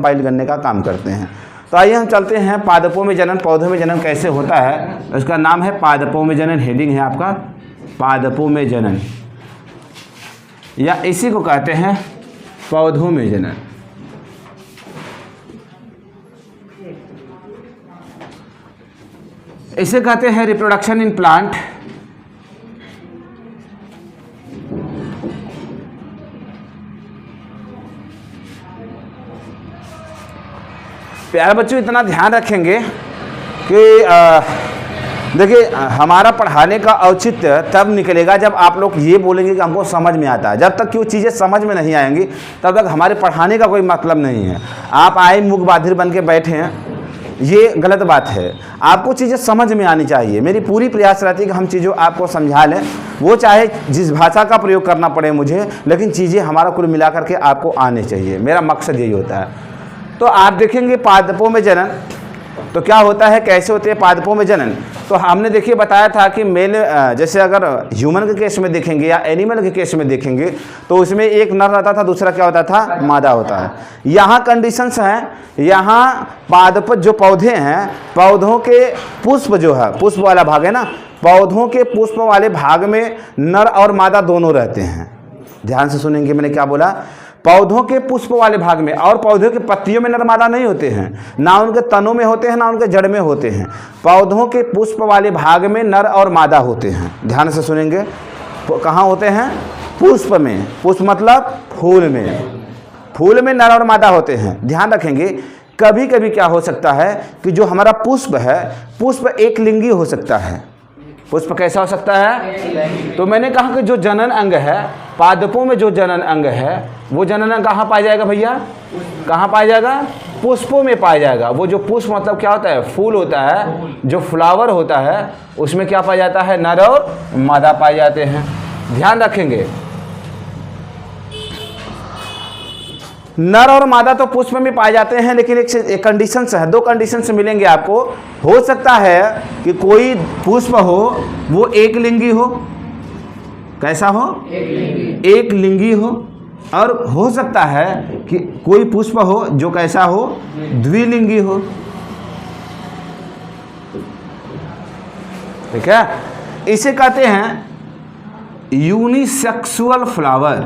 Bile करने का काम करते हैं। तो आइए हम चलते हैं पादपों में जनन, पौधों में जनन कैसे होता है। उसका नाम है पादपों में जनन, हेडिंग है आपका पादपों में जनन, या इसी को कहते हैं पौधों में जनन। इसे कहते हैं रिप्रोडक्शन इन प्लांट। प्यारे बच्चों, इतना ध्यान रखेंगे कि देखिए हमारा पढ़ाने का औचित्य तब निकलेगा जब आप लोग ये बोलेंगे कि हमको समझ में आता है। जब तक कि वो चीज़ें समझ में नहीं आएंगी तब तक हमारे पढ़ाने का कोई मतलब नहीं है। आप आए मूक बधिर बन के बैठे हैं, ये गलत बात है। आपको चीज़ें समझ में आनी चाहिए। मेरी पूरी प्रयास रहती है कि हम चीज़ों आपको समझा लें, वो चाहे जिस भाषा का प्रयोग करना पड़े मुझे, लेकिन चीज़ें हमारा कुल मिला करके आपको आने चाहिए। मेरा मकसद यही होता है। तो आप देखेंगे पादपों में जनन तो क्या होता है, कैसे होते हैं पादपों में जनन। तो हमने देखिए बताया था कि मेल, जैसे अगर ह्यूमन के केस में देखेंगे या एनिमल के केस में देखेंगे तो उसमें एक नर रहता था, दूसरा क्या होता था, मादा होता है। यहाँ कंडीशंस हैं, यहाँ पादप जो पौधे हैं, पौधों के पुष्प जो है, पुष्प वाला भाग है ना, पौधों के पुष्प वाले भाग में नर और मादा दोनों रहते हैं। ध्यान से सुनेंगे मैंने क्या बोला, पौधों के पुष्प वाले भाग में। और पौधों के पत्तियों में नर मादा नहीं होते हैं, ना उनके तनों में होते हैं, ना उनके जड़ में होते हैं। पौधों के पुष्प वाले भाग में नर और मादा होते हैं। ध्यान से सुनेंगे, कहाँ होते हैं, पुष्प में। पुष्प मतलब फूल में, फूल में नर और मादा होते हैं। ध्यान रखेंगे, कभी कभी क्या हो सकता है कि जो हमारा पुष्प है, पुष्प एक लिंगी हो सकता है। पुष्प कैसा हो सकता है, तो मैंने कहा कि जो जनन अंग है, पादपों में जो जनन अंग है, वो जनन अंग कहाँ पाया जाएगा भैया, कहाँ पाया जाएगा, पुष्पों में पाया जाएगा। वो जो पुष्प मतलब क्या होता है, फूल होता है, जो फ्लावर होता है, उसमें क्या पाया जाता है, नर और मादा पाए जाते हैं। ध्यान रखेंगे, नर और मादा तो पुष्प में पाए जाते हैं, लेकिन एक कंडीशन है, दो कंडीशन से मिलेंगे आपको। हो सकता है कि कोई पुष्प हो वो एक लिंगी हो, कैसा हो, एक लिंगी हो। और हो सकता है कि कोई पुष्प हो जो कैसा हो, द्विलिंगी हो। ठीक है, इसे कहते हैं यूनिसेक्सुअल फ्लावर।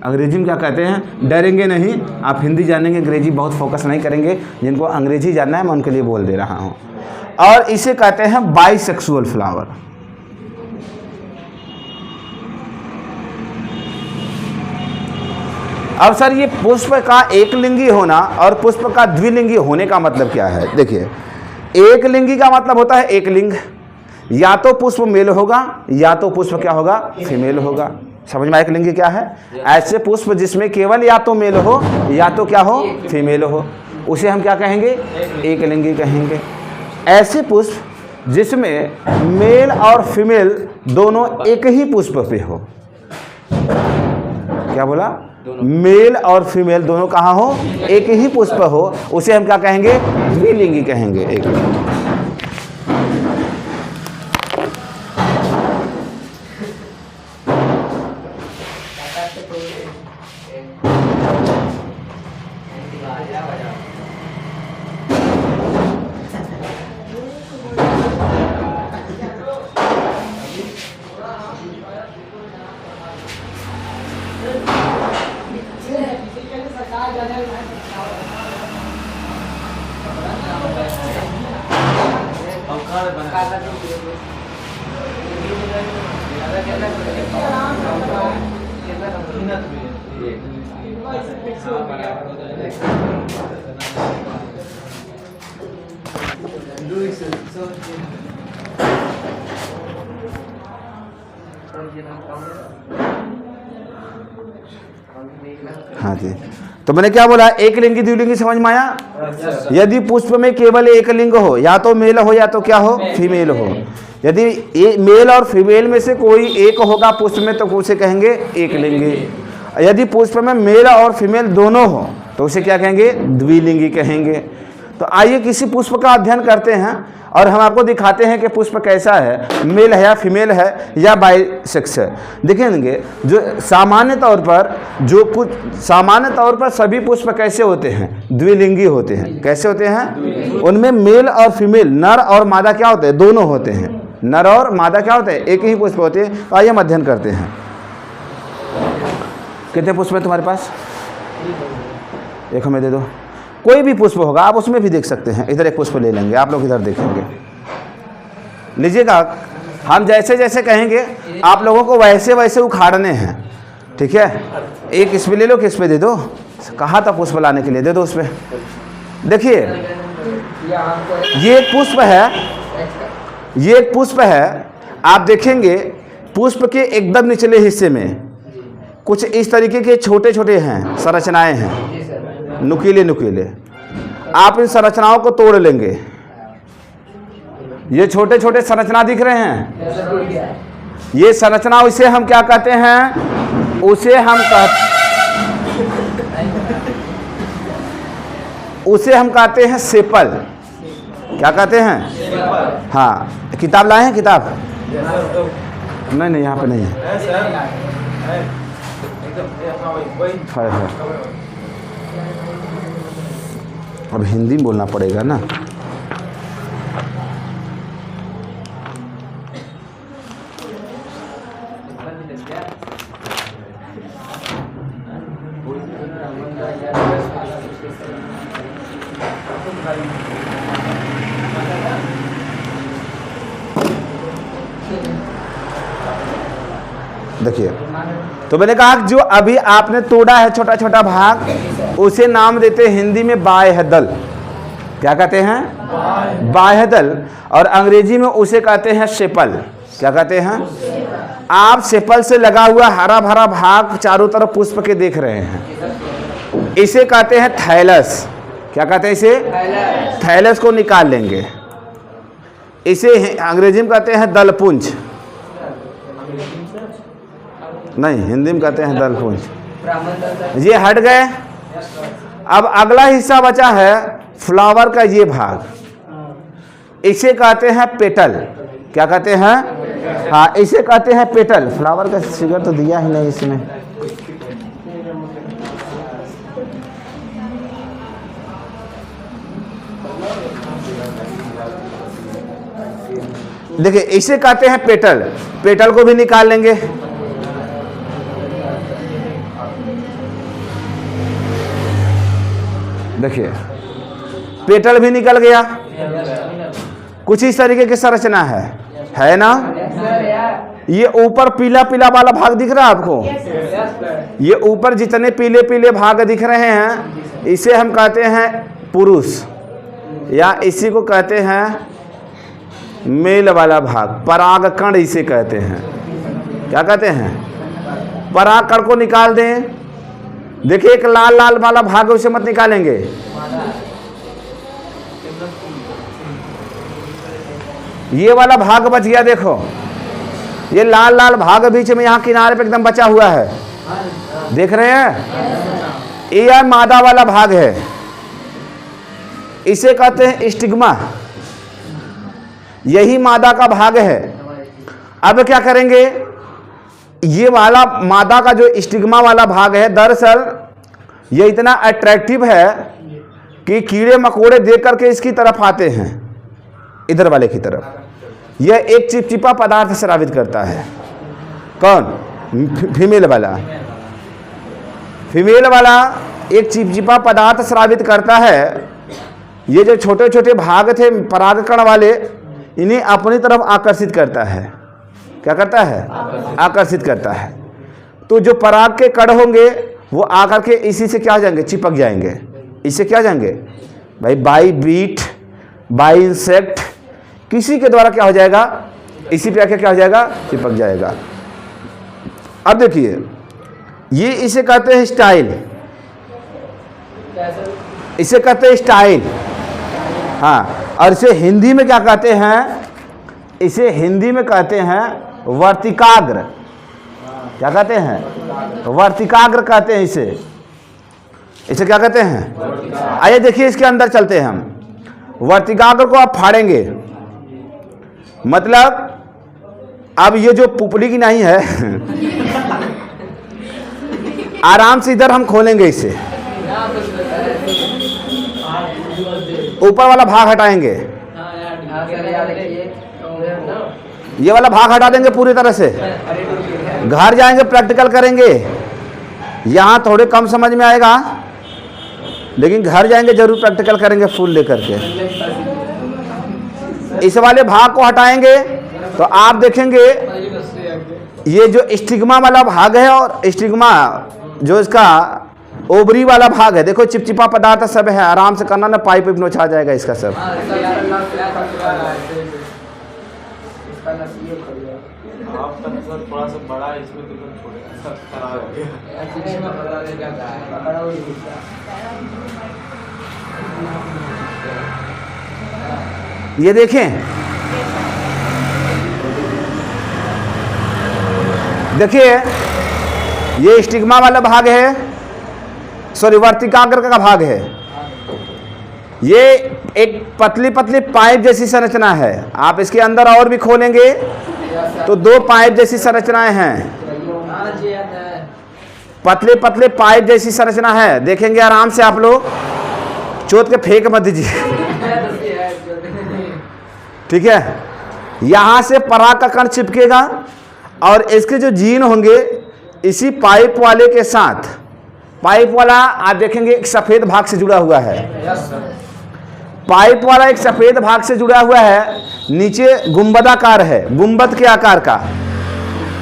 अंग्रेजी में क्या कहते हैं, डरेंगे नहीं, आप हिंदी जानेंगे, अंग्रेजी बहुत फोकस नहीं करेंगे। जिनको अंग्रेजी जानना है मैं उनके लिए बोल दे रहा हूँ। और इसे कहते हैं बाइसेक्सुअल फ्लावर। अब सर ये पुष्प का एक लिंगी होना और पुष्प का द्विलिंगी होने का मतलब क्या है। देखिए, एक लिंगी का मतलब होता है एक लिंग, या तो पुष्प मेल होगा या तो पुष्प क्या होगा, फीमेल होगा। समझ में, एक लिंगी क्या है, ऐसे पुष्प जिसमें केवल या तो मेल हो या तो क्या हो, फीमेल हो, उसे हम क्या कहेंगे, एक लिंगी कहेंगे। ऐसे पुष्प जिसमें मेल और फीमेल दोनों एक ही पुष्प पे हो, क्या बोला, मेल और फीमेल दोनों कहाँ हो, एक ही पुष्प हो, उसे हम क्या कहेंगे, द्विलिंगी कहेंगे, एक लिंगी। हाँ जी, तो मैंने क्या बोला, एक लिंगी द्विलिंगी समझ में आया। यदि पुष्प में केवल एक लिंग हो, या तो मेल हो या तो क्या हो, फीमेल हो। यदि मेल और फीमेल में से कोई एक होगा पुष्प में तो उसे कहेंगे एक लिंगी। यदि पुष्प में मेल और फीमेल दोनों हो तो उसे क्या कहेंगे, द्विलिंगी कहेंगे। तो आइए किसी पुष्प का अध्ययन करते हैं और हम आपको दिखाते हैं कि पुष्प कैसा है, मेल है या फीमेल है या बाइसेक्स है। देखेंगे जो सामान्य तौर पर सभी पुष्प कैसे होते हैं, द्विलिंगी होते हैं। कैसे होते हैं? उनमें मेल और फीमेल, नर और मादा क्या होते हैं, दोनों होते हैं। नर और मादा क्या होते हैं, एक ही पुष्प होते हैं। आइए हम अध्ययन करते हैं। कितने पुष्प है तुम्हारे पास? एक हमें दे दो। कोई भी पुष्प होगा आप उसमें भी देख सकते हैं। इधर एक पुष्प ले लेंगे, आप लोग इधर देखेंगे, लीजिएगा। हम जैसे जैसे कहेंगे आप लोगों को वैसे वैसे उखाड़ने हैं, ठीक है? एक इस पे ले लो, किस पे दे दो? कहा था पुष्प लाने के लिए, दे दो उस पे। देखिए ये एक पुष्प है, ये एक पुष्प है। आप देखेंगे पुष्प के एकदम निचले हिस्से में कुछ इस तरीके के छोटे छोटे हैं, संरचनाएं हैं, नुकीले नुकीले। आप इन संरचनाओं को तोड़ लेंगे। ये छोटे छोटे संरचना दिख रहे हैं, ये संरचना, उसे हम क्या कहते हैं? उसे हम कहते हैं सेपल। क्या कहते हैं? हाँ, किताब लाए हैं? किताब नहीं, यहाँ पे नहीं है। अब हिंदी में बोलना पड़ेगा ना। देखिए, तो मैंने कहा जो अभी आपने तोड़ा है छोटा छोटा भाग, उसे नाम देते हैं हिंदी में बाह्यदल। क्या कहते हैं? बाह्यदल। और अंग्रेजी में उसे कहते हैं सेपल। क्या कहते हैं? आप सेपल से लगा हुआ हरा भरा भाग चारों तरफ पुष्प के देख रहे हैं, इसे कहते हैं थैलस। क्या कहते हैं इसे? थैलस को निकाल लेंगे, इसे अंग्रेजी में कहते हैं दलपुंज। नहीं, हिंदी में कहते हैं दलपुंज। ये हट गए। अब अगला हिस्सा बचा है फ्लावर का ये भाग, इसे कहते हैं पेटल। क्या कहते हैं? हाँ, इसे कहते हैं पेटल। फ्लावर का फिगर तो दिया ही नहीं इसमें। देखिए, इसे कहते हैं पेटल। पेटल को भी निकाल लेंगे। देखिए, पेटल भी निकल गया। कुछ इस तरीके की संरचना है ना? ये ऊपर पीला पीला वाला भाग दिख रहा है आपको? ये ऊपर जितने पीले पीले भाग दिख रहे हैं, इसे हम कहते हैं पुरुष, या इसी को कहते हैं मेल वाला भाग। परागकण इसे कहते हैं। क्या कहते हैं? परागकण को निकाल दें। देखिए, एक लाल लाल वाला भाग है, उसे मत निकालेंगे। ये वाला भाग बच गया। देखो, ये लाल लाल भाग बीच में यहाँ किनारे पे एकदम बचा हुआ है, देख रहे हैं? ये मादा वाला भाग है, इसे कहते हैं स्टिग्मा। यही मादा का भाग है। अब क्या करेंगे? ये वाला मादा का जो स्टिग्मा वाला भाग है, दरअसल ये इतना अट्रैक्टिव है कि कीड़े मकोड़े देख करके इसकी तरफ आते हैं, इधर वाले की तरफ। यह एक चिपचिपा पदार्थ स्रावित करता है। कौन? फीमेल वाला। फीमेल वाला एक चिपचिपा पदार्थ स्रावित करता है। ये जो छोटे छोटे भाग थे परागकण वाले, इन्हें अपनी तरफ आकर्षित करता है। क्या करता है? आकर्षित करता है। तो जो पराग के कण होंगे वो आकर के इसी से क्या हो जाएंगे? चिपक जाएंगे। इससे क्या हो जाएंगे भाई? बाई बीट, बाई इंसेक्ट, किसी के द्वारा क्या हो जाएगा? इसी पे आके क्या हो जाएगा? चिपक जाएगा। अब देखिए, ये इसे कहते हैं स्टाइल। इसे कहते हैं स्टाइल। हाँ, और इसे हिंदी में क्या कहते हैं? इसे हिंदी में कहते हैं वर्तिकाग्र। क्या कहते हैं? वर्तिकाग्र कहते हैं इसे। इसे क्या कहते हैं? आइए देखिए, इसके अंदर चलते हैं हम। वर्तिकाग्र को आप फाड़ेंगे, मतलब अब ये जो पुपली की नहीं है आराम से इधर हम खोलेंगे इसे, ऊपर वाला भाग हटाएंगे, ये वाला भाग हटा देंगे पूरी तरह से। घर जाएंगे प्रैक्टिकल करेंगे, यहाँ थोड़े कम समझ में आएगा, लेकिन घर जाएंगे जरूर प्रैक्टिकल करेंगे फुल लेकर के। इस वाले भाग को हटाएंगे तो आप देखेंगे ये जो स्टिग्मा वाला भाग है और स्टिग्मा जो इसका ओवरी वाला भाग है, देखो चिपचिपा पदार्थ सब है, आराम से करना ना, पाइप नोचा जाएगा इसका सब। थोड़ा सा बड़ा है इसमें, तो खराब हो गया। ये देखें, देखिए ये स्टिग्मा वाला भाग है, सॉरी वर्तिकाग्र का भाग है। ये एक पतली पतली पाइप जैसी संरचना है, आप इसके अंदर और भी खोलेंगे तो दो पाइप जैसी संरचनाएं हैं, पतले पतले पाइप जैसी संरचना है, देखेंगे आराम से आप लोग, चोट के फेंक मत दीजिए। ठीक है, यहां से पराग का कण चिपकेगा और इसके जो जीन होंगे इसी पाइप वाले के साथ, पाइप वाला आप देखेंगे एक सफेद भाग से जुड़ा हुआ है, पाइप वाला एक सफेद भाग से जुड़ा हुआ है, नीचे गुंबदाकार है, गुंबद के आकार का।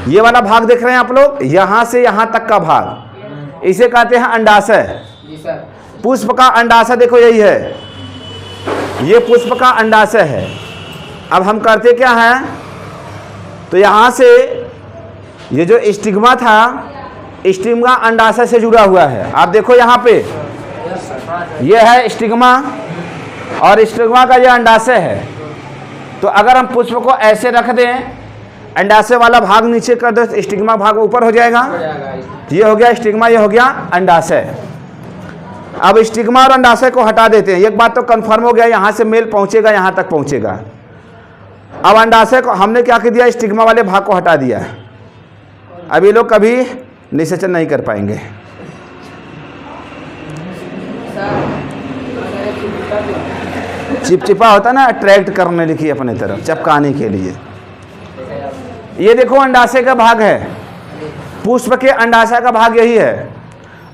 ये वाला भाग देख रहे हैं आप लोग, यहां से यहां तक का भाग, इसे कहते हैं अंडाशय। पुष्प का अंडाशय देखो यही है, ये पुष्प का अंडाशय है। अब हम करते क्या हैं, तो यहां से ये जो स्टिग्मा था, स्टिग्मा अंडाशय से जुड़ा हुआ है। आप देखो यहाँ पे ये है स्टिग्मा और स्टिग्मा का ये अंडाशय है। तो अगर हम पुष्प को ऐसे रख दें, अंडाशय वाला भाग नीचे कर दो, तो स्टिग्मा भाग ऊपर हो जाएगा। ये हो गया स्टिग्मा, ये हो गया अंडाशय। अब स्टिग्मा और अंडाशय को हटा देते हैं। एक बात तो कंफर्म हो गया, यहाँ से मेल पहुँचेगा, यहाँ तक पहुँचेगा। अब अंडाशय को हमने क्या कर दिया, स्टिग्मा वाले भाग को हटा दिया। अब ये लोग कभी निषेचन नहीं कर पाएंगे। चिपचिपा होता ना, अट्रैक्ट करने लिखी अपने तरफ, चपकाने के लिए। ये देखो अंडाशय का भाग है, पुष्प के अंडाशय का भाग यही है।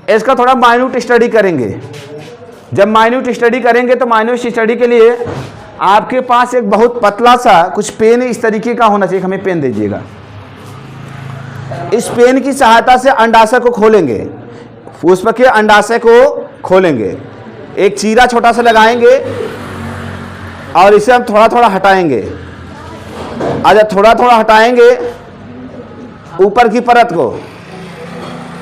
इसका थोड़ा माइन्यूट स्टडी करेंगे। जब माइन्यूट स्टडी करेंगे तो माइन्यूट स्टडी के लिए आपके पास एक बहुत पतला सा कुछ पेन इस तरीके का होना चाहिए। हमें पेन दीजिएगा। इस पेन की सहायता से अंडाशय को खोलेंगे, पुष्प के अंडाशय को खोलेंगे। एक चीरा छोटा सा लगाएंगे और इसे हम थोड़ा थोड़ा हटाएंगे। आज थोड़ा थोड़ा हटाएंगे ऊपर की परत को,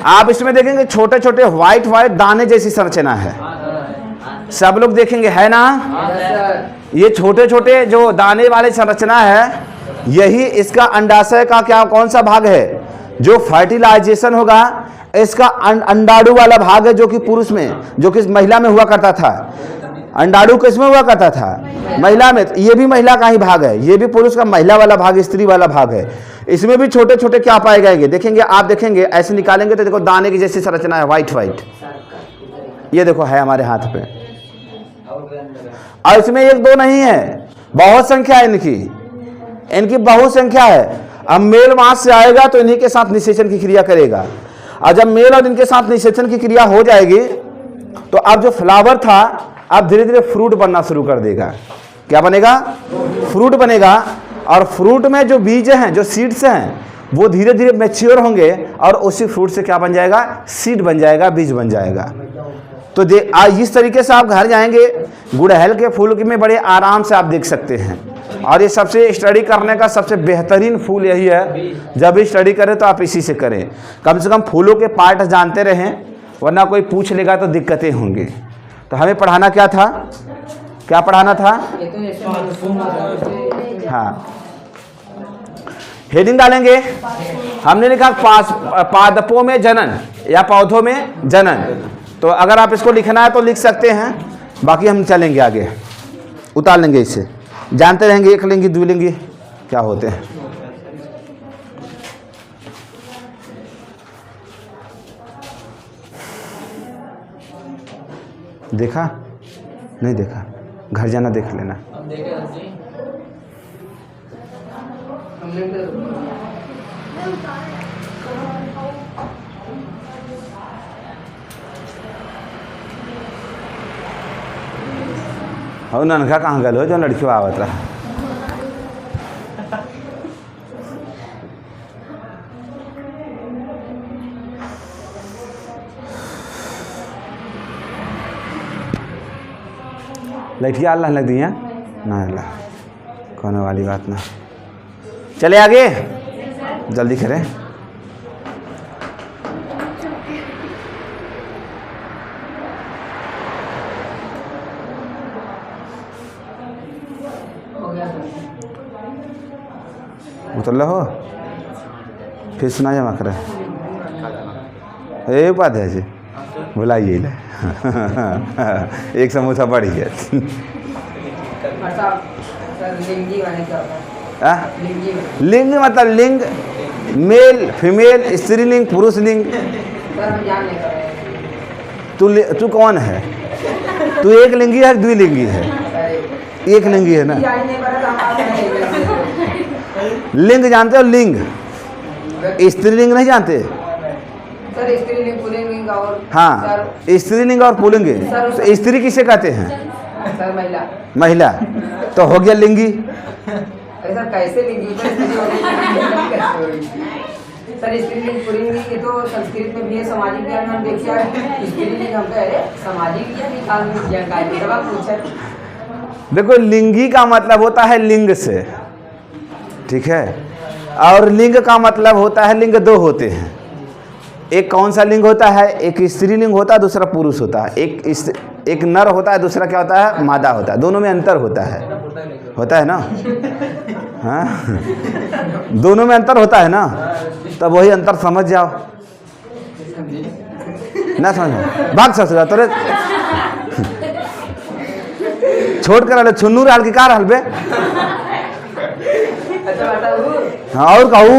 आप इसमें देखेंगे छोटे छोटे व्हाइट व्हाइट दाने जैसी संरचना है। सब लोग देखेंगे, है ना? ये छोटे छोटे जो दाने वाले संरचना है, यही इसका अंडाशय का क्या कौन सा भाग है जो फर्टिलाइजेशन होगा। इसका अंडाणु वाला भाग है, जो कि पुरुष में, जो कि महिला में हुआ करता था। अंडाणु किसमें हुआ करता था? महिला में। ये भी महिला का ही भाग है, ये भी पुरुष का महिला वाला भाग, स्त्री वाला भाग है। इसमें भी छोटे छोटे क्या पाए जाएंगे, देखेंगे आप, देखेंगे ऐसे निकालेंगे तो देखो दाने की जैसी संरचना है, व्हाइट व्हाइट। ये देखो है हमारे हाथ पे। और इसमें एक दो नहीं है, बहुत संख्या है इनकी बहुत संख्या है। अब मेल वहां से आएगा तो इन्हीं के साथ निषेचन की क्रिया करेगा, और जब मेल और इनके साथ निषेचन की क्रिया हो जाएगी तो अब जो फ्लावर था अब धीरे धीरे फ्रूट बनना शुरू कर देगा। क्या बनेगा? फ्रूट बनेगा। और फ्रूट में जो बीज हैं, जो सीड्स हैं, वो धीरे धीरे मैच्योर होंगे और उसी फ्रूट से क्या बन जाएगा? सीड बन जाएगा, बीज बन जाएगा। तो इस तरीके से आप घर जाएंगे, गुड़हल के फूल में बड़े आराम से आप देख सकते हैं। और ये सबसे स्टडी करने का सबसे बेहतरीन फूल यही है। जब भी स्टडी करें तो आप इसी से करें, कम से कम फूलों के पार्ट जानते रहें, वरना कोई पूछ लेगा तो दिक्कतें होंगी। तो हमें पढ़ाना क्या था? क्या पढ़ाना था? हाँ, हेडिंग डालेंगे। हमने लिखा पादपों में जनन या पौधों में जनन। तो अगर आप इसको लिखना है तो लिख सकते हैं, बाकी हम चलेंगे आगे, उतार लेंगे इसे, जानते रहेंगे एक लिंगी द्विलिंगी। क्या होते हैं। देखा नहीं देखा, घर जाना देख लेना। हम देखे जी, हमने और ननका कहाँ गल हो जो लड़की आवत रहा। लड़कियाँ अल्लाह लग दी हैं ना, अल्लाह कहने वाली बात ना। चले आगे जल्दी करें। हो गया सर। उतर हो फिर सुना जमा करे ए उपाध्याय जी बुलाइए ले एक समोसा बढ़ गया। सर लिंगी वाले क्या होता है? लिंगी लिंग मतलब लिंग, मेल फीमेल, स्त्रीलिंग पुरुषलिंग। सर हम जान नहीं कर रहे हैं। तू कौन है? तू एक लिंगी है द्विलिंगी है? सर एक लिंगी है ना। जान नहीं कर रहे तो हम आप नहीं। लिंग जानते हो? लिंग स्त्रीलिंग नहीं जानते? सर स्त्रीलिंग पुल्लिंग और हाँ सर स्त्रीलिंग और पुल्लिंग। तो स्त्री किसे कहते हैं? सर महिला। महिला। तो हो गया लिंगी। अरे सर कैसे लिंगी? सर स्त्री हो गई, कैसे होगी? सर स्त्रीलिंग पुल्लिंग ये तो संस्कृत में भी है, सामाजिक ज्ञान में हम देखिए स्त्रीलिंग हम कह रहे सामाजिक ज्ञान जानकारी जब आप पूछे। देखो लिंगी का मतलब होता है लिंग से, ठीक है, और लिंग का मतलब होता है लिंग दो होते हैं। एक कौन सा लिंग होता है? एक स्त्रीलिंग होता है, दूसरा पुरुष होता है। एक नर होता है, दूसरा क्या होता है? मादा होता है। दोनों में अंतर होता है ना? हाँ दोनों में अंतर होता है ना, तब वही अंतर समझ जाओ ना। समझ भाग ससुरा तोरे छोड़ कर आले छुन्नू रहल की का रहल बे। अच्छा बताओ। हाँ और कहू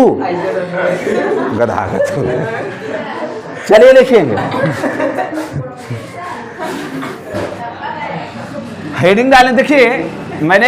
गधा का तो। चलिए लिखेंगे। हेडिंग डालें। देखिए मैंने